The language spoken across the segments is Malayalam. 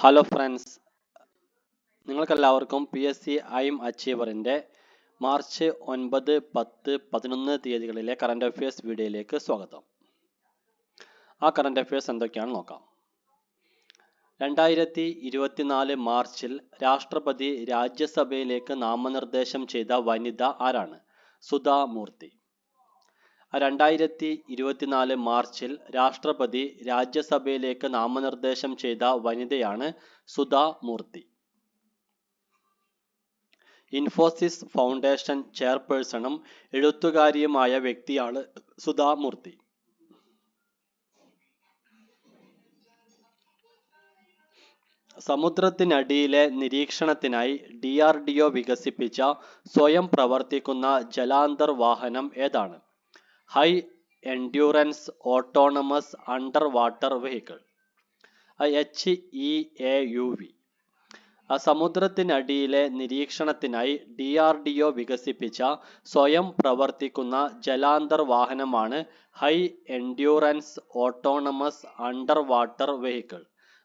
ഹലോ ഫ്രണ്ട്സ്, നിങ്ങൾക്കെല്ലാവർക്കും PSC ഐം അച്ചീവറിൻ്റെ മാർച്ച് 9, 10, 11 തീയതികളിലെ കറണ്ട് അഫയേഴ്സ് വീഡിയോയിലേക്ക് സ്വാഗതം. ആ കറണ്ട് അഫയേഴ്സ് എന്തൊക്കെയാണെന്ന് നോക്കാം. 2024 മാർച്ചിൽ രാഷ്ട്രപതി രാജ്യസഭയിലേക്ക് നാമനിർദ്ദേശം ചെയ്ത വനിത ആരാണ്? സുധാ മൂർത്തി. 2024 മാർച്ചിൽ രാഷ്ട്രപതി രാജ്യസഭയിലേക്ക് നാമനിർദ്ദേശം ചെയ്ത വനിതയാണ് സുധാ മൂർത്തി. ഇൻഫോസിസ് ഫൗണ്ടേഷൻ ചെയർപേഴ്സണും എഴുത്തുകാരിയുമായ വ്യക്തിയാണ് സുധാ മൂർത്തി. സമുദ്രത്തിനടിയിലെ നിരീക്ഷണത്തിനായി DRDO വികസിപ്പിച്ച സ്വയം പ്രവർത്തിക്കുന്ന ജലാന്തർ വാഹനം ഏതാണ്? High endurance autonomous under water vehicle, HEAUV. സമുദ്രത്തിനടിയിലെ നിരീക്ഷണത്തിനായി DRDO വികസിപ്പിച്ച സ്വയം പ്രവർത്തിക്കുന്ന ജലാന്തർ വാഹനമാണ് high endurance autonomous under water vehicle,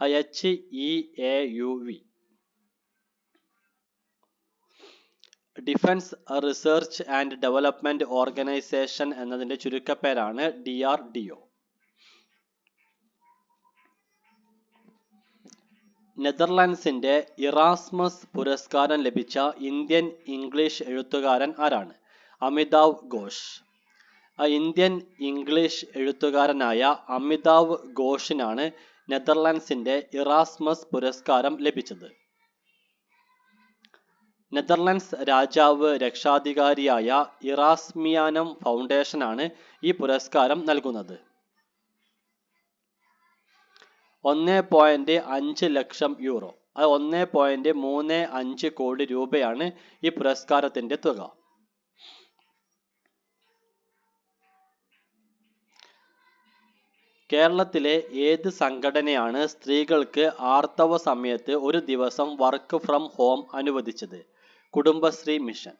HEAUV. Defence research and development organisation എന്നതിന്റെ ചുരുക്കപ്പേരാണ് DRDO. നെതർലാൻഡ്സിന്റെ ഇറാസ്മസ് പുരസ്കാരം ലഭിച്ച ഇന്ത്യൻ ഇംഗ്ലീഷ് എഴുത്തുകാരൻ ആരാണ്? അമിതാവ് ഘോഷ്. ഇന്ത്യൻ ഇംഗ്ലീഷ് എഴുത്തുകാരനായ അമിതാവ് ഘോഷിനാണ് നെതർലാൻഡ്സിന്റെ ഇറാസ്മസ് പുരസ്കാരം ലഭിച്ചത്. നെതർലാൻഡ്സ് രാജാവ് രക്ഷാധികാരിയായ ഇറാസ്മിയാനം ഫൗണ്ടേഷനാണ് ഈ പുരസ്കാരം നൽകുന്നത്. 1.5 ലക്ഷം യൂറോ, 1.35 കോടി രൂപയാണ് ഈ പുരസ്കാരത്തിന്റെ തുക. കേരളത്തിലെ ഏത് സംഘടനയാണ് സ്ത്രീകൾക്ക് ആർത്തവ സമയത്ത് ഒരു ദിവസം വർക്ക് ഫ്രം ഹോം അനുവദിച്ചത്? കുടുംബശ്രീ മിഷൻ.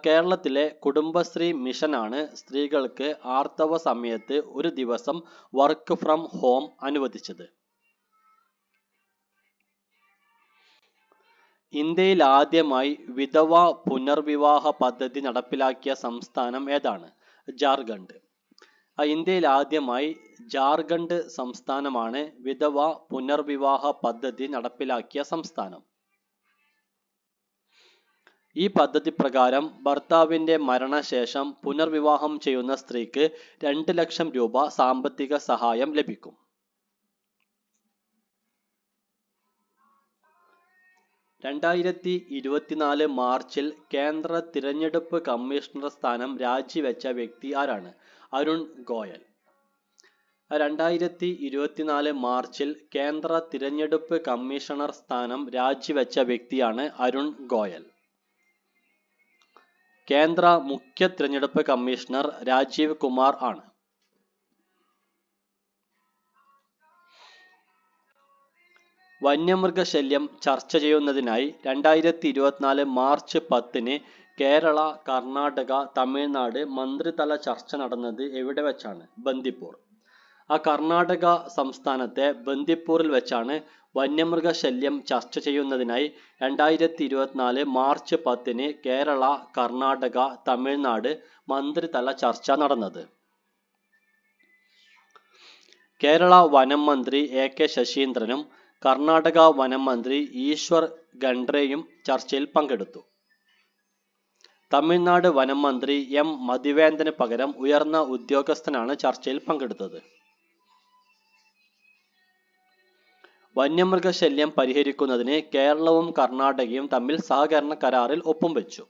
കേരളത്തിലെ കുടുംബശ്രീ മിഷനാണ് സ്ത്രീകൾക്ക് ആർത്തവ സമയത്ത് ഒരു ദിവസം വർക്ക് ഫ്രം ഹോം അനുവദിച്ചത്. ഇന്ത്യയിൽ ആദ്യമായി വിധവ പുനർവിവാഹ പദ്ധതി നടപ്പിലാക്കിയ സംസ്ഥാനം ഏതാണ്? ജാർഖണ്ഡ്. ഇന്ത്യയിൽ ആദ്യമായി ജാർഖണ്ഡ് സംസ്ഥാനമാണ് വിധവ പുനർവിവാഹ പദ്ധതി നടപ്പിലാക്കിയ സംസ്ഥാനം. ഈ പദ്ധതി പ്രകാരം ഭർത്താവിന്റെ മരണശേഷം പുനർവിവാഹം ചെയ്യുന്ന സ്ത്രീക്ക് 2 ലക്ഷം രൂപ സാമ്പത്തിക സഹായം ലഭിക്കും. മാർച്ചിൽ കേന്ദ്ര തിരഞ്ഞെടുപ്പ് കമ്മീഷണർ സ്ഥാനം രാജിവെച്ച വ്യക്തി ആരാണ്? അരുൺ ഗോയൽ. 2024 മാർച്ചിൽ കേന്ദ്ര തിരഞ്ഞെടുപ്പ് കമ്മീഷണർ സ്ഥാനം രാജിവെച്ച വ്യക്തിയാണ് അരുൺ ഗോയൽ. കേന്ദ്ര മുഖ്യ തിരഞ്ഞെടുപ്പ് കമ്മീഷണർ രാജീവ് കുമാർ ആണ്. വന്യമൃഗശല്യം ചർച്ച ചെയ്യുന്നതിനായി 2024 മാർച്ച് 10 കേരള, കർണാടക, തമിഴ്നാട് മന്ത്രിതല ചർച്ച നടന്നത് എവിടെ വെച്ചാണ്? ബന്ദിപ്പൂർ. കർണാടക സംസ്ഥാനത്തെ ബന്ദിപ്പൂരിൽ വെച്ചാണ് വന്യമൃഗശല്യം ചർച്ച ചെയ്യുന്നതിനായി 2024 മാർച്ച് 10 കേരള, കർണാടക, തമിഴ്നാട് മന്ത്രിതല ചർച്ച നടന്നത്. കേരള വനം മന്ത്രി AK ശശീന്ദ്രനും കർണാടക വനം മന്ത്രി ഈശ്വർ ഖണ്ഡ്രെയും ചർച്ചയിൽ പങ്കെടുത്തു. തമിഴ്നാട് വനം മന്ത്രി M മതിവേന്ദന് പകരം ഉയർന്ന ഉദ്യോഗസ്ഥനാണ് ചർച്ചയിൽ പങ്കെടുത്തത്. വന്യമൃഗശല്യം പരിഹരിക്കുന്നതിന് കേരളവും കർണാടകയും തമ്മിൽ സഹകരണ കരാറിൽ ഒപ്പും വെച്ചു.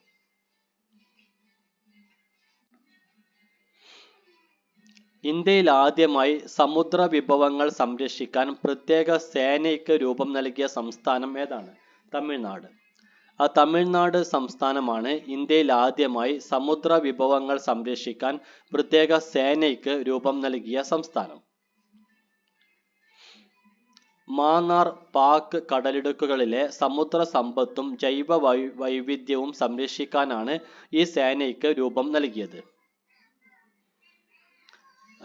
ഇന്ത്യയിൽ ആദ്യമായി സമുദ്ര വിഭവങ്ങൾ സംരക്ഷിക്കാൻ പ്രത്യേക സേനയ്ക്ക് രൂപം നൽകിയ സംസ്ഥാനം ഏതാണ്? തമിഴ്നാട്. തമിഴ്നാട് സംസ്ഥാനമാണ് ഇന്ത്യയിൽ ആദ്യമായി സമുദ്ര വിഭവങ്ങൾ സംരക്ഷിക്കാൻ പ്രത്യേക സേനയ്ക്ക് രൂപം നൽകിയ സംസ്ഥാനം. മാന്നാർ പാക് കടലിടുക്കുകളിലെ സമുദ്ര സമ്പത്തും ജൈവ വൈവിധ്യവും സംരക്ഷിക്കാനാണ് ഈ സേനയ്ക്ക് രൂപം നൽകിയത്.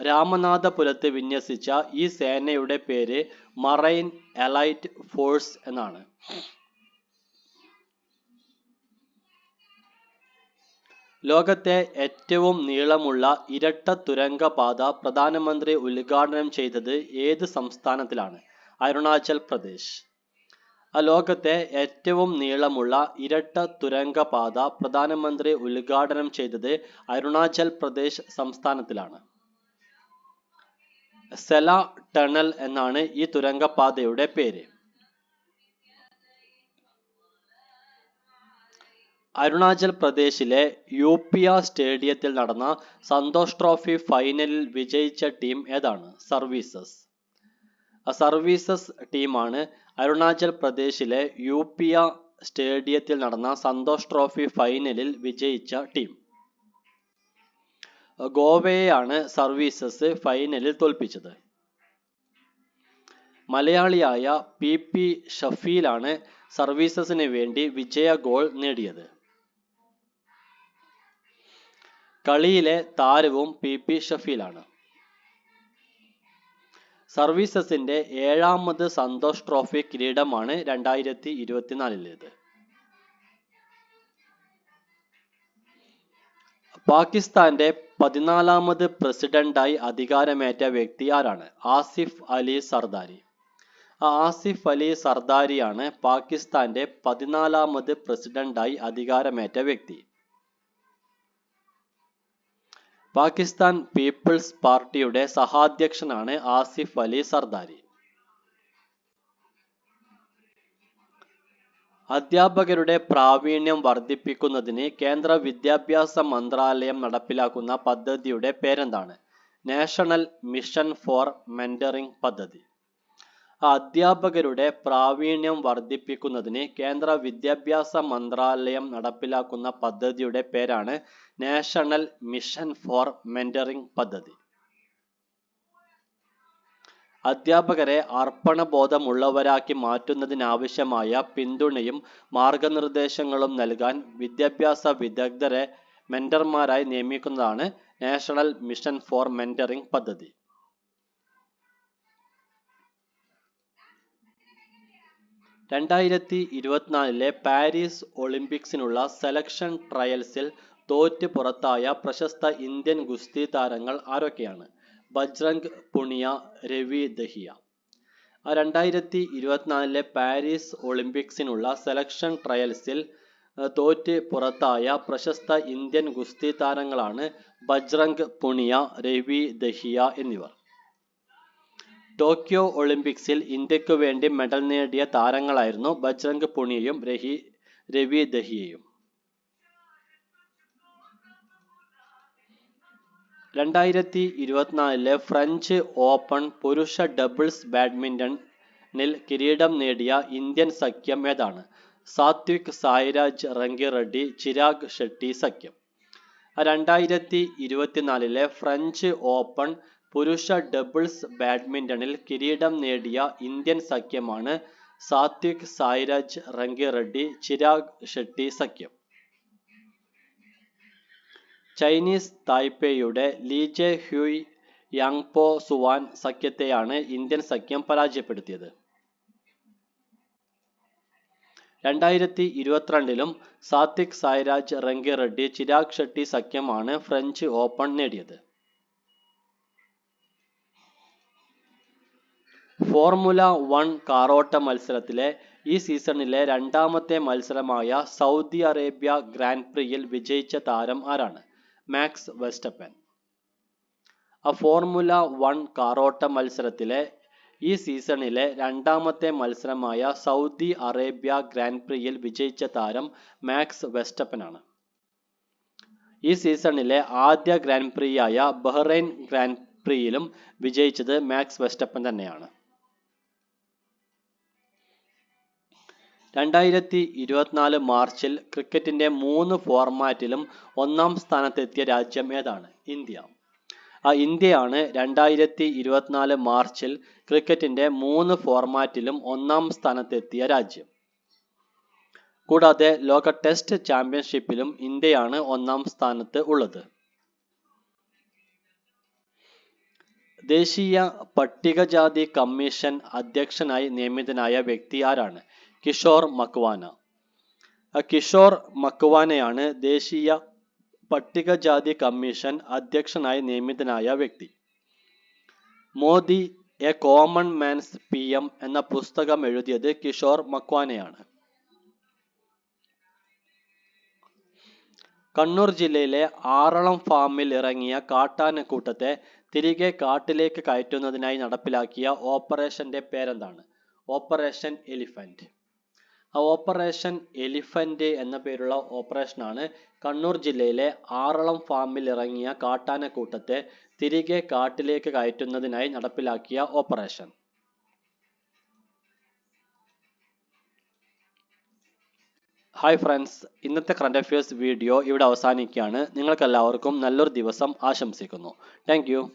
രാമനാഥപുരത്ത് വിന്യസിച്ച ഈ സേനയുടെ പേര് മറൈൻ എലൈറ്റ് ഫോഴ്സ് എന്നാണ്. ലോകത്തെ ഏറ്റവും നീളമുള്ള ഇരട്ട തുരങ്കപാത പ്രധാനമന്ത്രി ഉദ്ഘാടനം ചെയ്തത് ഏത് സംസ്ഥാനത്തിലാണ്? അരുണാചൽ പ്രദേശ്. ലോകത്തെ ഏറ്റവും നീളമുള്ള ഇരട്ട തുരങ്കപാത പ്രധാനമന്ത്രി ഉദ്ഘാടനം ചെയ്തത് അരുണാചൽ പ്രദേശ് സംസ്ഥാനത്തിലാണ്. സെല ടണൽ എന്നാണ് ഈ തുരങ്കപാതയുടെ പേര്. അരുണാചൽ പ്രദേശിലെ യൂപ്പിയ സ്റ്റേഡിയത്തിൽ നടന്ന സന്തോഷ് ട്രോഫി ഫൈനലിൽ വിജയിച്ച ടീം ഏതാണ്? സർവീസസ്. സർവീസസ് ടീമാണ് അരുണാചൽ പ്രദേശിലെ യൂപ്പിയ സ്റ്റേഡിയത്തിൽ നടന്ന സന്തോഷ് ട്രോഫി ഫൈനലിൽ വിജയിച്ച ടീം. ഗോവയെയാണ് സർവീസസ് ഫൈനലിൽ തോൽപ്പിച്ചത്. മലയാളിയായ പി ഷഫീലാണ് സർവീസസിന് വേണ്ടി വിജയ ഗോൾ നേടിയത്. കളിയിലെ താരവും പി ഷഫീലാണ്. സർവീസസിന്റെ 7ാമത് സന്തോഷ് ട്രോഫി കിരീടമാണ് 2024. പാകിസ്ഥാന്റെ 14ാമത് പ്രസിഡന്റായി അധികാരമേറ്റ വ്യക്തി ആരാണ്? ആസിഫ് അലി സർദാരി. ആസിഫ് അലി സർദാരിയാണ് പാകിസ്ഥാന്റെ 14ാമത് പ്രസിഡന്റായി അധികാരമേറ്റ വ്യക്തി. പാകിസ്ഥാൻ പീപ്പിൾസ് പാർട്ടിയുടെ സഹാധ്യക്ഷനാണ് ആസിഫ് അലി സർദാരി. അധ്യാപകരുടെ പ്രാവീണ്യം വർദ്ധിപ്പിക്കുന്നതിന് കേന്ദ്ര വിദ്യാഭ്യാസ മന്ത്രാലയം നടപ്പിലാക്കുന്ന പദ്ധതിയുടെ പേരെന്താണ്? നാഷണൽ മിഷൻ ഫോർ മെന്ററിംഗ് പദ്ധതി. അധ്യാപകരുടെ പ്രാവീണ്യം വർദ്ധിപ്പിക്കുന്നതിന് കേന്ദ്ര വിദ്യാഭ്യാസ മന്ത്രാലയം നടപ്പിലാക്കുന്ന പദ്ധതിയുടെ പേരാണ് നാഷണൽ മിഷൻ ഫോർ മെന്ററിംഗ് പദ്ധതി. അധ്യാപകരെ അർപ്പണബോധമുള്ളവരാക്കി മാറ്റുന്നതിനാവശ്യമായ പിന്തുണയും മാർഗനിർദ്ദേശങ്ങളും നൽകാൻ വിദ്യാഭ്യാസ വിദഗ്ധരെ മെന്റർമാരായി നിയമിക്കുന്നതാണ് നാഷണൽ മിഷൻ ഫോർ മെന്ററിംഗ് പദ്ധതി. 2024 പാരീസ് ഒളിമ്പിക്സിനുള്ള സെലക്ഷൻ ട്രയൽസിൽ തോറ്റ് പുറത്തായ പ്രശസ്ത ഇന്ത്യൻ ഗുസ്തി താരങ്ങൾ ആരൊക്കെയാണ്? ബജ്രംഗ് പുണിയ, രവി ദഹിയ. 2024 പാരീസ് ഒളിമ്പിക്സിനുള്ള സെലക്ഷൻ ട്രയൽസിൽ തോറ്റ് പുറത്തായ പ്രശസ്ത ഇന്ത്യൻ ഗുസ്തി താരങ്ങളാണ് ബജ്രംഗ് പുണിയ, രവി ദഹിയ എന്നിവർ. ടോക്കിയോ ഒളിമ്പിക്സിൽ ഇന്ത്യക്കു വേണ്ടി മെഡൽ നേടിയ താരങ്ങളായിരുന്നു ബജ്രംഗ് പുണിയയും രവി ദഹിയയും. 2024 ഫ്രഞ്ച് ഓപ്പൺ പുരുഷ ഡബിൾസ് ബാഡ്മിന്റണിൽ കിരീടം നേടിയ ഇന്ത്യൻ സഖ്യം ഏതാണ്? സാത്വിക് സായിരാജ് റങ്കിറെഡ്ഡി ചിരാഗ് ഷെട്ടി സഖ്യം. 2024 ഫ്രഞ്ച് ഓപ്പൺ പുരുഷ ഡബിൾസ് ബാഡ്മിന്റണിൽ കിരീടം നേടിയ ഇന്ത്യൻ സഖ്യമാണ് സാത്വിക് സായിരാജ് റങ്കിറെഡ്ഡി ചിരാഗ് ഷെട്ടി സഖ്യം. ചൈനീസ് തായ്പേയുടെ ലീജെ ഹ്യൂയ് യാങ്പോ സുവാൻ സഖ്യത്തെയാണ് ഇന്ത്യൻ സഖ്യം പരാജയപ്പെടുത്തിയത്. 2022 സാത്വിക് സായിരാജ് റങ്കിറെഡ്ഡി ചിരാഗ് ഷെട്ടി സഖ്യമാണ് ഫ്രഞ്ച് ഓപ്പൺ നേടിയത്. ഫോർമുല 1 കാറോട്ട മത്സരത്തിലെ ഈ സീസണിലെ 2ാമത്തെ മത്സരമായ സൗദി അറേബ്യ ഗ്രാൻഡ് പ്രിയിൽ വിജയിച്ച താരം ആരാണ്? Max Verstappen. ഫോർമുല 1 കാറോട്ട മത്സരത്തിലെ ഈ സീസണിലെ 2ാമത്തെ മത്സരമായ സൗദി അറേബ്യ ഗ്രാൻഡ് പ്രിയിൽ വിജയിച്ച താരം മാക്സ് വെസ്റ്റപ്പനാണ്. ഈ സീസണിലെ ആദ്യ ഗ്രാൻഡ് പ്രിയായ ബഹ്റൈൻ ഗ്രാൻഡ് പ്രിയിലും വിജയിച്ചത് മാക്സ് വെസ്റ്റപ്പൻ തന്നെയാണ്. 2024 മാർച്ചിൽ ക്രിക്കറ്റിന്റെ 3 ഫോർമാറ്റിലും 1ാം സ്ഥാനത്തെത്തിയ രാജ്യം ഏതാണ്? ഇന്ത്യ. ഇന്ത്യയാണ് 2024 മാർച്ചിൽ ക്രിക്കറ്റിന്റെ 3 ഫോർമാറ്റിലും 1ാം സ്ഥാനത്തെത്തിയ രാജ്യം. കൂടാതെ ലോക ടെസ്റ്റ് ചാമ്പ്യൻഷിപ്പിലും ഇന്ത്യയാണ് 1ാം സ്ഥാനത്ത് ഉള്ളത്. ദേശീയ പട്ടികജാതി കമ്മീഷൻ അധ്യക്ഷനായി നിയമിതനായ വ്യക്തി ആരാണ്? കിഷോർ മക്വാന. കിഷോർ മക്വാനയാണ് ദേശീയ പട്ടികജാതി കമ്മീഷൻ അധ്യക്ഷനായി നിയമിതനായ വ്യക്തി. Modi A common man's PM എന്ന പുസ്തകം എഴുതിയത് കിഷോർ മക്വാനയാണ്. കണ്ണൂർ ജില്ലയിലെ ആറളം ഫാമിൽ ഇറങ്ങിയ കാട്ടാനക്കൂട്ടത്തെ തിരികെ കാട്ടിലേക്ക് കയറ്റുന്നതിനായി നടപ്പിലാക്കിയ ഓപ്പറേഷന്റെ പേരെന്താണ്? Operation elephant. ഓപ്പറേഷൻ എലിഫന്റ് എന്ന പേരുള്ള ഓപ്പറേഷനാണ് കണ്ണൂർ ജില്ലയിലെ ആറളം ഫാമിൽ ഇറങ്ങിയ കാട്ടാനക്കൂട്ടത്തെ തിരികെ കാട്ടിലേക്ക് കയറ്റുന്നതിനായി നടപ്പിലാക്കിയ ഓപ്പറേഷൻ. ഹായ് ഫ്രണ്ട്സ്, ഇന്നത്തെ കറണ്ട് അഫയേഴ്സ് വീഡിയോ ഇവിടെ അവസാനിക്കുകയാണ്. നിങ്ങൾക്കെല്ലാവർക്കും നല്ലൊരു ദിവസം ആശംസിക്കുന്നു. Thank you.